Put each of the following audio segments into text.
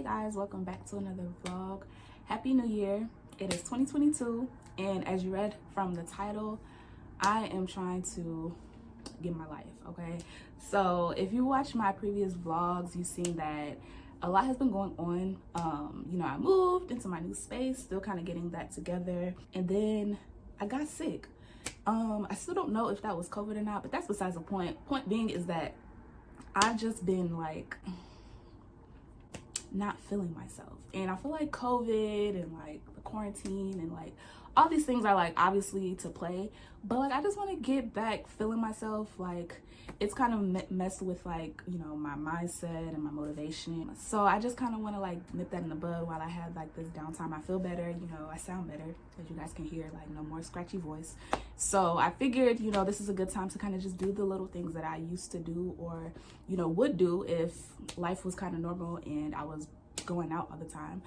guys, welcome back to another vlog. Happy New Year. It is 2022 and as you read from the title, I am trying to get my life, okay? So if you watch my previous vlogs, you've seen that a lot has been going on. I moved into my new space, still kind of getting that together, and then I got sick. I still don't know if that was COVID or not, but that's besides the point. Point being is that I've just been like not feeling myself, and I feel like COVID and like the quarantine and like all these things are like obviously to play, but like I just want to get back feeling myself. Like it's kind of messed with like, you know, my mindset and my motivation. So I just kind of want to like nip that in the bud while I have like this downtime. I feel better, you know, I sound better, as you guys can hear, like no more scratchy voice. So I figured, you know, this is a good time to kind of just do the little things that I used to do, or, you know, would do if life was kind of normal and I was going out all the time.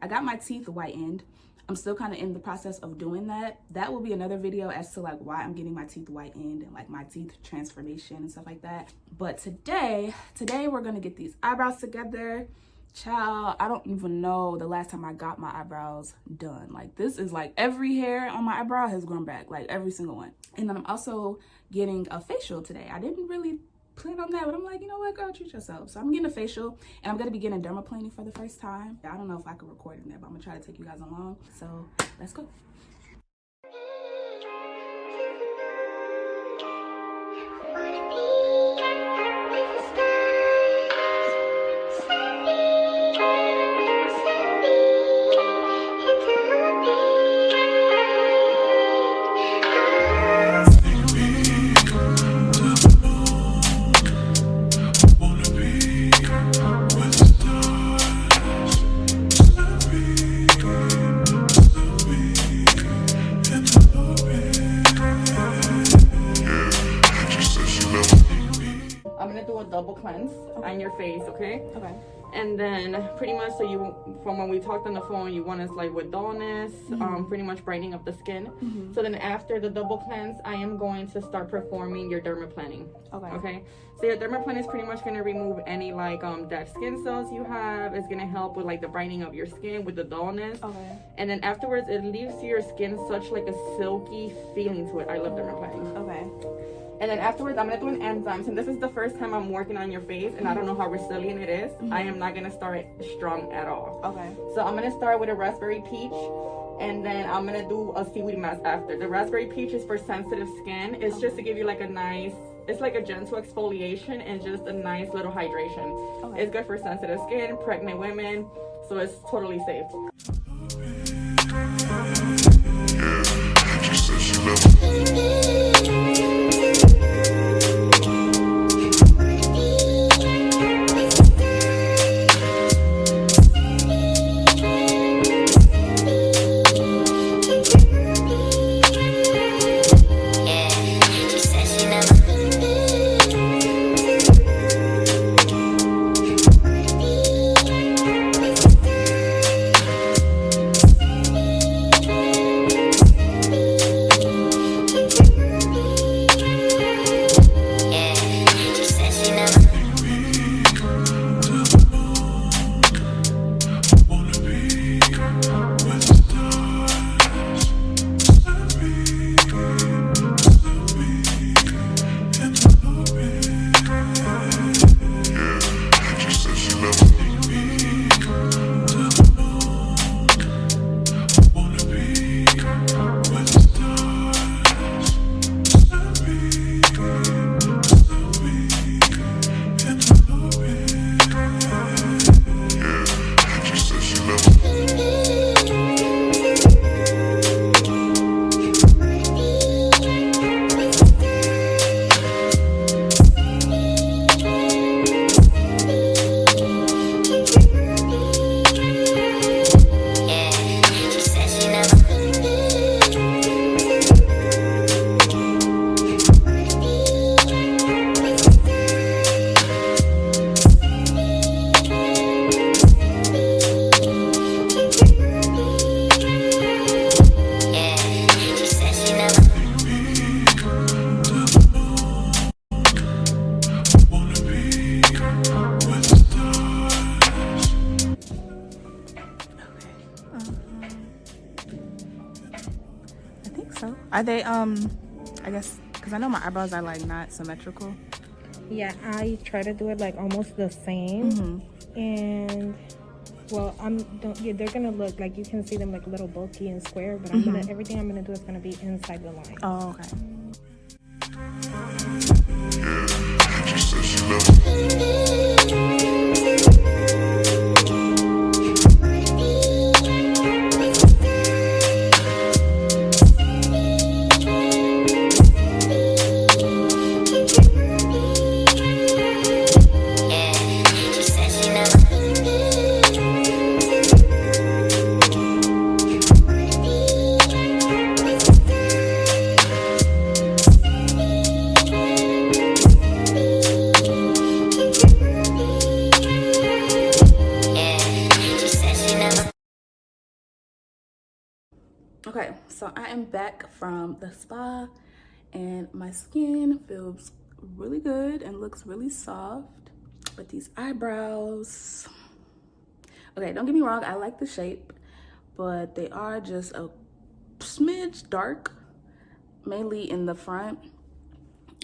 I got my teeth whitened. I'm still kind of in the process of doing that. That will be another video as to like why I'm getting my teeth whitened and like my teeth transformation and stuff like that. But today we're gonna get these eyebrows together. Child, I don't even know the last time I got my eyebrows done. Like this is like every hair on my eyebrow has grown back, like every single one. And then I'm also getting a facial today. I didn't really plan on that, but I'm like, you know what, girl, treat yourself. So I'm getting a facial and I'm gonna be getting derma planing for the first time. I don't know if I can record in there, but I'm gonna try to take you guys along. So let's go. Double cleanse on your face, okay? Okay. And then pretty much, so you, from when we talked on the phone, you want us like with dullness, pretty much brightening up the skin. So then after the double cleanse, I am going to start performing your derma planning. Okay. So your derma plan is pretty much going to remove any like dead skin cells you have. It's going to help with like the brightening of your skin with the dullness. Okay. And then afterwards, it leaves your skin such like a silky feeling to it. I love derma planning. Okay. And then afterwards, I'm going to do an enzymes. And this is the first time I'm working on your face. And I don't know how resilient it is. I am not going to start strong at all. Okay. So I'm going to start with a raspberry peach. And then I'm going to do a seaweed mask after. The raspberry peach is for sensitive skin. It's just to give you like a nice, it's like a gentle exfoliation and just a nice little hydration. Okay. It's good for sensitive skin, pregnant women. So it's totally safe. Are they, I guess, because I know my eyebrows are like not symmetrical. Yeah, I try to do it like almost the same. And well, they're gonna look like, you can see them like a little bulky and square, but everything I'm gonna do is gonna be inside the line. Oh, okay. Okay, so I am back from the spa and my skin feels really good and looks really soft with these eyebrows. Okay, don't get me wrong, I like the shape, but they are just a smidge dark, mainly in the front.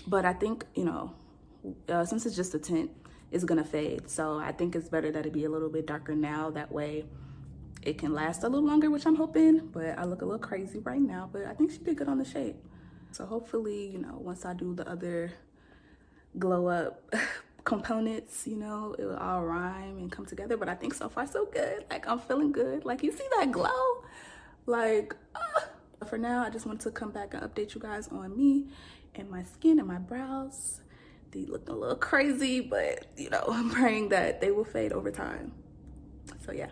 But I think, you know, since it's just a tint, it's gonna fade. So I think it's better that it be a little bit darker now. That way it can last a little longer, which I'm hoping. But I look a little crazy right now, but I think she did good on the shape. So hopefully, you know, once I do the other glow up components, you know, it will all rhyme and come together. But I think so far so good. Like, I'm feeling good. Like, you see that glow? Like, for now, I just wanted to come back and update you guys on me and my skin and my brows. They look a little crazy, but you know, I'm praying that they will fade over time. So yeah.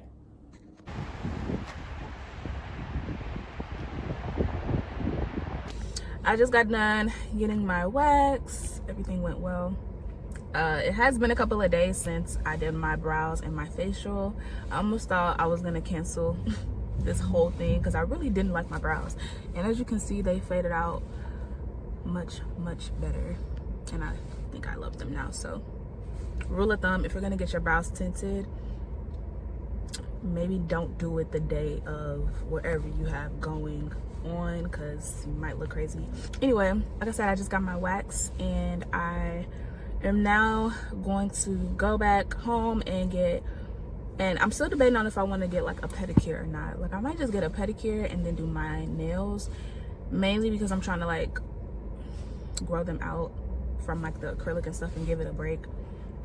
I just got done getting my wax. Everything went well. It has been a couple of days since I did my brows and my facial. I almost thought I was gonna cancel this whole thing because I really didn't like my brows. And as you can see, they faded out much better. And I think I love them now. So rule of thumb, if you're gonna get your brows tinted, maybe don't do it the day of whatever you have going on because you might look crazy. Anyway, like I said, I just got my wax and I am now going to go back home and I'm still debating on if I want to get like a pedicure or not. Like, I might just get a pedicure and then do my nails, mainly because I'm trying to like grow them out from like the acrylic and stuff and give it a break.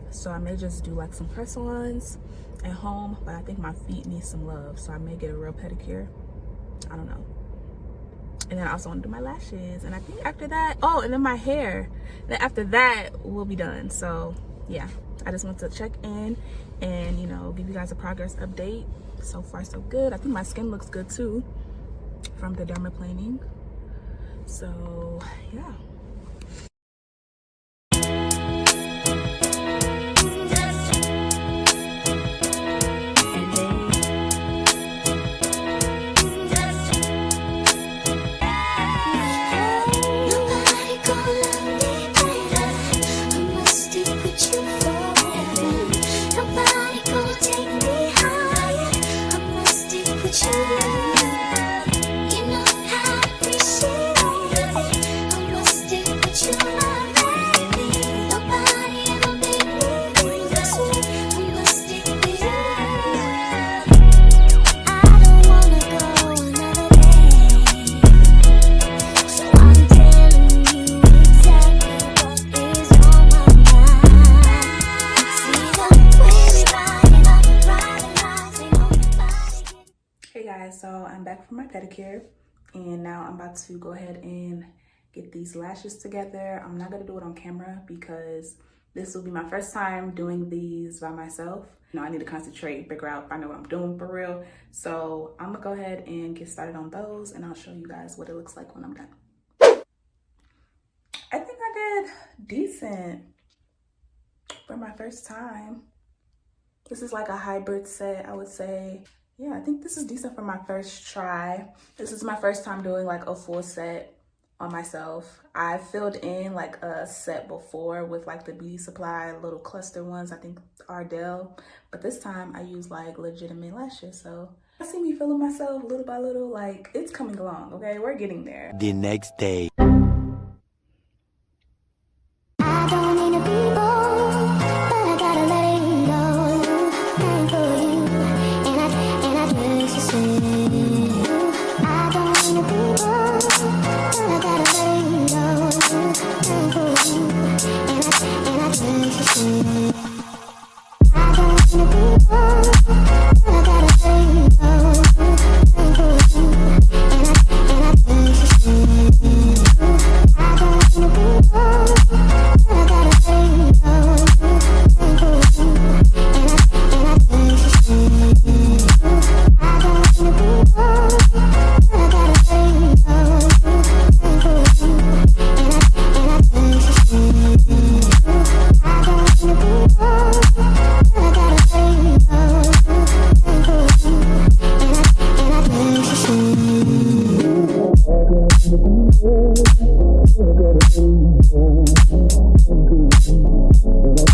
So I may just do like some press-ons at home, but I think my feet need some love, so I may get a real pedicure. I don't know. And then I also want to do my lashes, and I think after that, oh, and then my hair. Then after that, we'll be done. So yeah, I just want to check in and, you know, give you guys a progress update. So far so good. I think my skin looks good too from the Derma planing. So yeah. So I'm back from my pedicure and now I'm about to go ahead and get these lashes together. I'm not gonna do it on camera because this will be my first time doing these by myself. You know, I need to concentrate, figure out if I know what I'm doing for real. So I'm gonna go ahead and get started on those and I'll show you guys what it looks like when I'm done. I think I did decent for my first time. This is like a hybrid set, I would say. Yeah, I think this is decent for my first try. This is my first time doing like a full set on myself. I filled in like a set before with like the beauty supply little cluster ones, I think Ardell. But this time I used like legitimate lashes. So I see me feeling myself little by little. Like, it's coming along, okay? We're getting there. The next day. I don't mean to be bold, but I gotta let it go. Thank you, and I just say I don't mean to be bold, but I gotta let it go. Thank you, and I just say I don't mean to be bold, but I gotta let it go. Thank you,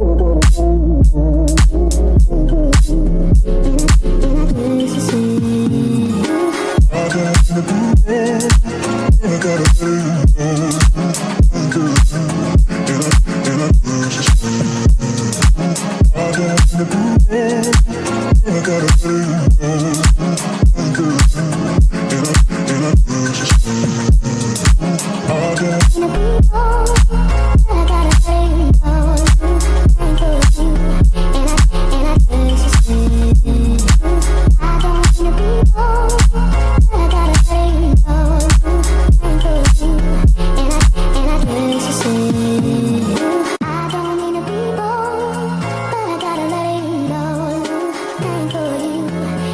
and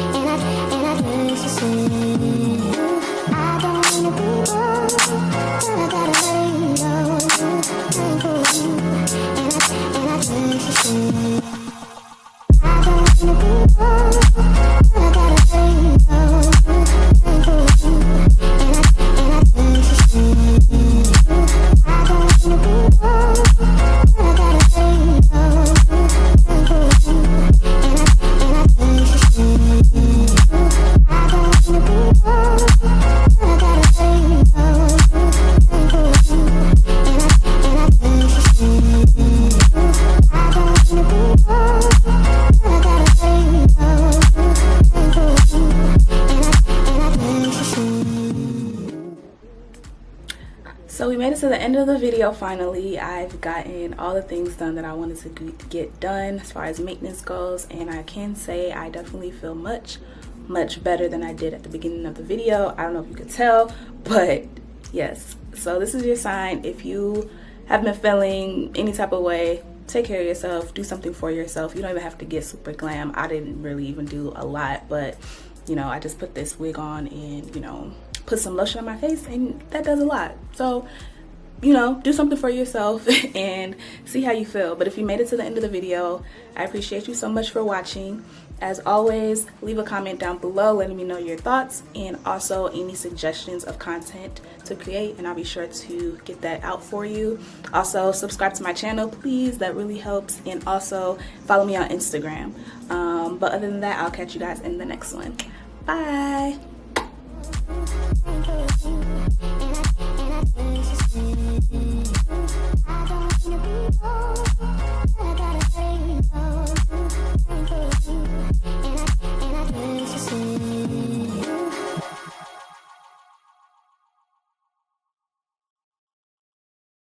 I just say I don't mean to be bold. So we made it to the end of the video finally. I've gotten all the things done that I wanted to get done as far as maintenance goes, and I can say I definitely feel much better than I did at the beginning of the video. I don't know if you could tell, but yes. So this is your sign. If you have been feeling any type of way, take care of yourself, do something for yourself. You don't even have to get super glam. I didn't really even do a lot, but you know, I just put this wig on and, you know, put some lotion on my face, and that does a lot. So, you know, do something for yourself and see how you feel. But if you made it to the end of the video, I appreciate you so much for watching. As always, leave a comment down below letting me know your thoughts and also any suggestions of content to create, and I'll be sure to get that out for you. Also, subscribe to my channel, please. That really helps. And also follow me on Instagram. But other than that, I'll catch you guys in the next one. Bye.